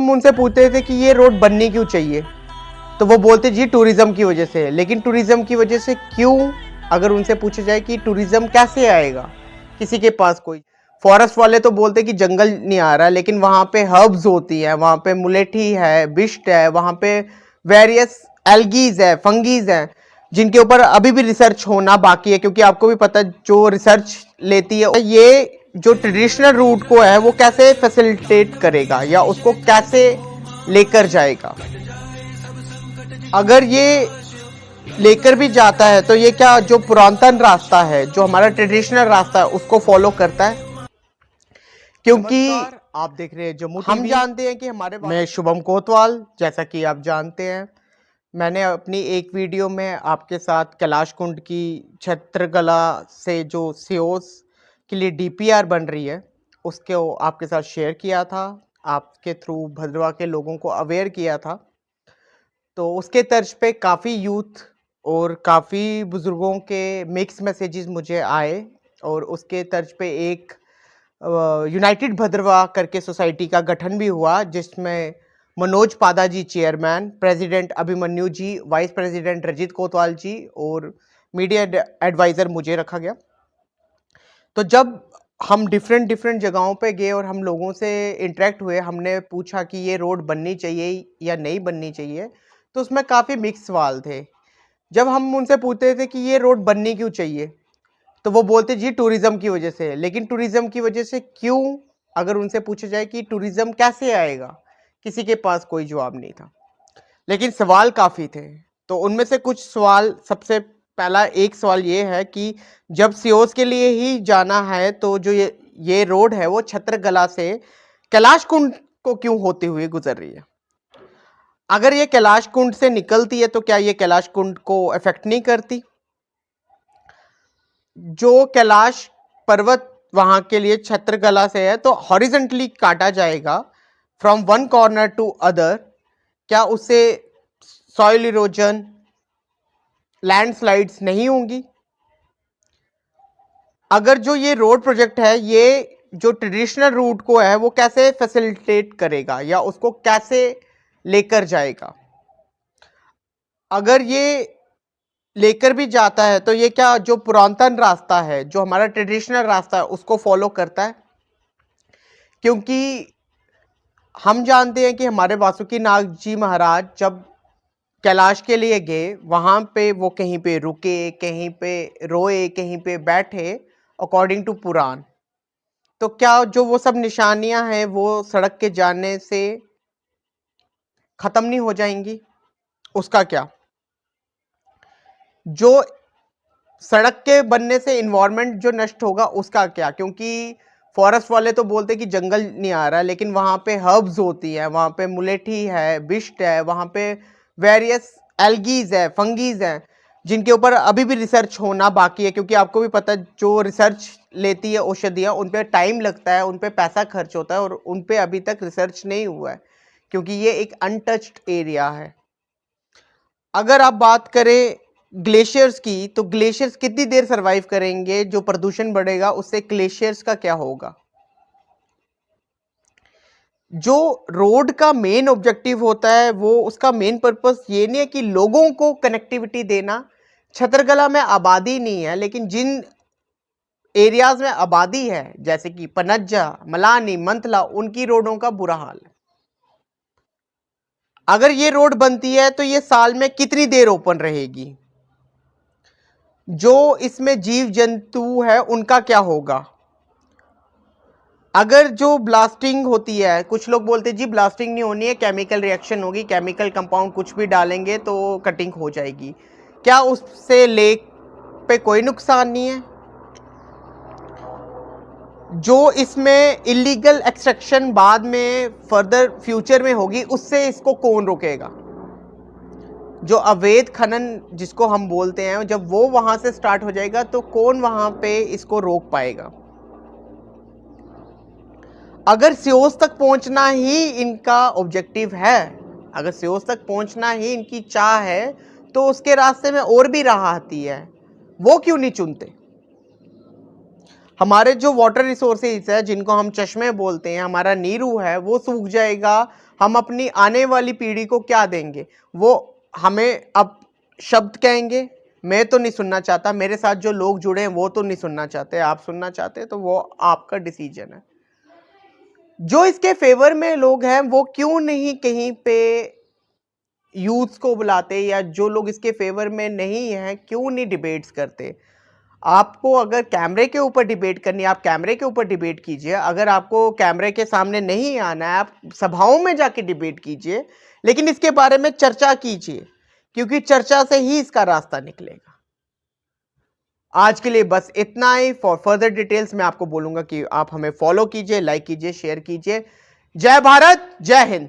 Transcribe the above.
हम उनसे पूछते थे कि ये रोड बननी क्यों चाहिए, तो वो बोलते जी टूरिज्म की वजह से। लेकिन टूरिज्म की वजह से क्यों, अगर उनसे पूछा जाए कि टूरिज्म कैसे आएगा किसी के पास कोई। फॉरेस्ट वाले तो बोलते कि जंगल नहीं आ रहा, लेकिन वहाँ पे हर्ब्स होती है, वहाँ पे मुलेठी है, बिस्ट है, वहाँ पे वेरियस एल्गीज है, फंगीज है, जिनके ऊपर अभी भी रिसर्च होना बाकी है। क्योंकि आपको भी पता है जो रिसर्च लेती है ये जो ट्रेडिशनल रूट को है वो कैसे फैसिलिटेट करेगा या उसको कैसे लेकर जाएगा। अगर ये लेकर भी जाता है तो ये क्या जो पुरातन रास्ता है, जो हमारा ट्रेडिशनल रास्ता है, उसको फॉलो करता है। क्योंकि आप देख रहे हैं जम्मू हम जानते हैं कि हमारे मैं शुभम कोतवाल, जैसा कि आप जानते हैं मैंने अपनी एक वीडियो में आपके साथ कैलाश कुंड की छत्रगला से जो सियोस के लिए डीपीआर बन रही है उसको आपके साथ शेयर किया था, आपके थ्रू भद्रवा के लोगों को अवेयर किया था। तो उसके तर्ज पे काफ़ी यूथ और काफ़ी बुज़ुर्गों के मिक्स मैसेजेस मुझे आए, और उसके तर्ज पे एक यूनाइटेड भद्रवा करके सोसाइटी का गठन भी हुआ, जिसमें मनोज पादा जी चेयरमैन, प्रेसिडेंट अभिमन्यु जी, वाइस प्रेसिडेंट रजित कोतवाल जी और मीडिया एडवाइज़र मुझे रखा गया। तो जब हम डिफरेंट डिफरेंट जगहों पे गए और हम लोगों से इंटरेक्ट हुए, हमने पूछा कि ये रोड बननी चाहिए या नहीं बननी चाहिए, तो उसमें काफ़ी मिक्स सवाल थे। जब हम उनसे पूछते थे कि ये रोड बननी क्यों चाहिए, तो वो बोलते जी टूरिज्म की वजह से। लेकिन टूरिज्म की वजह से क्यों, अगर उनसे पूछा जाए कि टूरिज्म कैसे आएगा, किसी के पास कोई जवाब नहीं था। लेकिन सवाल काफ़ी थे, तो उनमें से कुछ सवाल, सबसे पहला एक सवाल ये है कि जब सियोस के लिए ही जाना है तो जो ये रोड है वो छत्रगला से कैलाश कुंड को क्यों होते हुए गुजर रही है। अगर ये कैलाश कुंड से निकलती है तो क्या ये कैलाश कुंड को इफेक्ट नहीं करती। जो कैलाश पर्वत वहां के लिए छत्रगला से है तो हॉरिजेंटली काटा जाएगा from one corner to other, क्या उससे सॉइल इरोजन, लैंडस्लाइड्स नहीं होंगी। अगर जो ये रोड प्रोजेक्ट है ये जो ट्रेडिशनल रूट को है वो कैसे फैसिलिटेट करेगा या उसको कैसे लेकर जाएगा। अगर ये लेकर भी जाता है तो ये क्या जो पुरातन रास्ता है, जो हमारा ट्रेडिशनल रास्ता है, उसको फॉलो करता है। क्योंकि हम जानते हैं कि हमारे वासुकी नाग जी महाराज जब कैलाश के लिए गए, वहां पे वो कहीं पे रुके, कहीं पे रोए, कहीं पे बैठे, अकॉर्डिंग टू पुराण। तो क्या जो वो सब निशानियां हैं वो सड़क के जाने से खत्म नहीं हो जाएंगी, उसका क्या। जो सड़क के बनने से इन्वायरमेंट जो नष्ट होगा उसका क्या। क्योंकि फॉरेस्ट वाले तो बोलते कि जंगल नहीं आ रहा, लेकिन वहां पे हर्ब्स होती है, वहां पे मुलेठी है, बिस्ट है, वहां पे वेरियस एल्गीज है, फंगीज है, जिनके ऊपर अभी भी रिसर्च होना बाकी है। क्योंकि आपको भी पता है जो रिसर्च लेती है औषधियाँ, उन पे टाइम लगता है, उन पे पैसा खर्च होता है, और उन पे अभी तक रिसर्च नहीं हुआ है, क्योंकि ये एक अनटच्ड एरिया है। अगर आप बात करें ग्लेशियर्स की, तो ग्लेशियर्स कितनी देर सरवाइव करेंगे, जो प्रदूषण बढ़ेगा उससे ग्लेशियर्स का क्या होगा। जो रोड का मेन ऑब्जेक्टिव होता है वो उसका मेन पर्पस ये नहीं है कि लोगों को कनेक्टिविटी देना। छतरगला में आबादी नहीं है, लेकिन जिन एरियाज में आबादी है जैसे कि पनज्जा, मलानी, मंथला, उनकी रोडों का बुरा हाल है। अगर ये रोड बनती है तो ये साल में कितनी देर ओपन रहेगी, जो इसमें जीव जंतु है उनका क्या होगा। अगर जो ब्लास्टिंग होती है, कुछ लोग बोलते हैं जी ब्लास्टिंग नहीं होनी है, केमिकल रिएक्शन होगी, केमिकल कंपाउंड कुछ भी डालेंगे तो कटिंग हो जाएगी, क्या उससे लेक पे कोई नुकसान नहीं है। जो इसमें इलीगल एक्सट्रैक्शन बाद में फर्दर फ्यूचर में होगी उससे इसको कौन रोकेगा। जो अवैध खनन जिसको हम बोलते हैं, जब वो वहां से स्टार्ट हो जाएगा तो कौन वहां पे इसको रोक पाएगा। अगर सियोस तक पहुंचना ही इनका ऑब्जेक्टिव है, अगर सियोस तक पहुंचना ही इनकी चाह है, तो उसके रास्ते में और भी राह आती है, वो क्यों नहीं चुनते। हमारे जो वाटर रिसोर्सेज है जिनको हम चश्मे बोलते हैं, हमारा नीरू है वो सूख जाएगा, हम अपनी आने वाली पीढ़ी को क्या देंगे? वो हमें अब शब्द कहेंगे, मैं तो नहीं सुनना चाहता, मेरे साथ जो लोग जुड़े हैं वो तो नहीं सुनना चाहते, आप सुनना चाहते तो वो आपका डिसीजन है। जो इसके फेवर में लोग हैं वो क्यों नहीं कहीं पे यूथ्स को बुलाते, या जो लोग इसके फेवर में नहीं हैं क्यों नहीं डिबेट्स करते? आपको अगर कैमरे के ऊपर डिबेट करनी है, आप कैमरे के ऊपर डिबेट कीजिए। अगर आपको कैमरे के सामने नहीं आना है, आप सभाओं में जाके डिबेट कीजिए, लेकिन इसके बारे में चर्चा कीजिए, क्योंकि चर्चा से ही इसका रास्ता निकलेगा। आज के लिए बस इतना ही। फॉर फर्दर डिटेल्स मैं आपको बोलूंगा कि आप हमें फॉलो कीजिए, लाइक कीजिए, शेयर कीजिए। जय भारत, जय हिंद।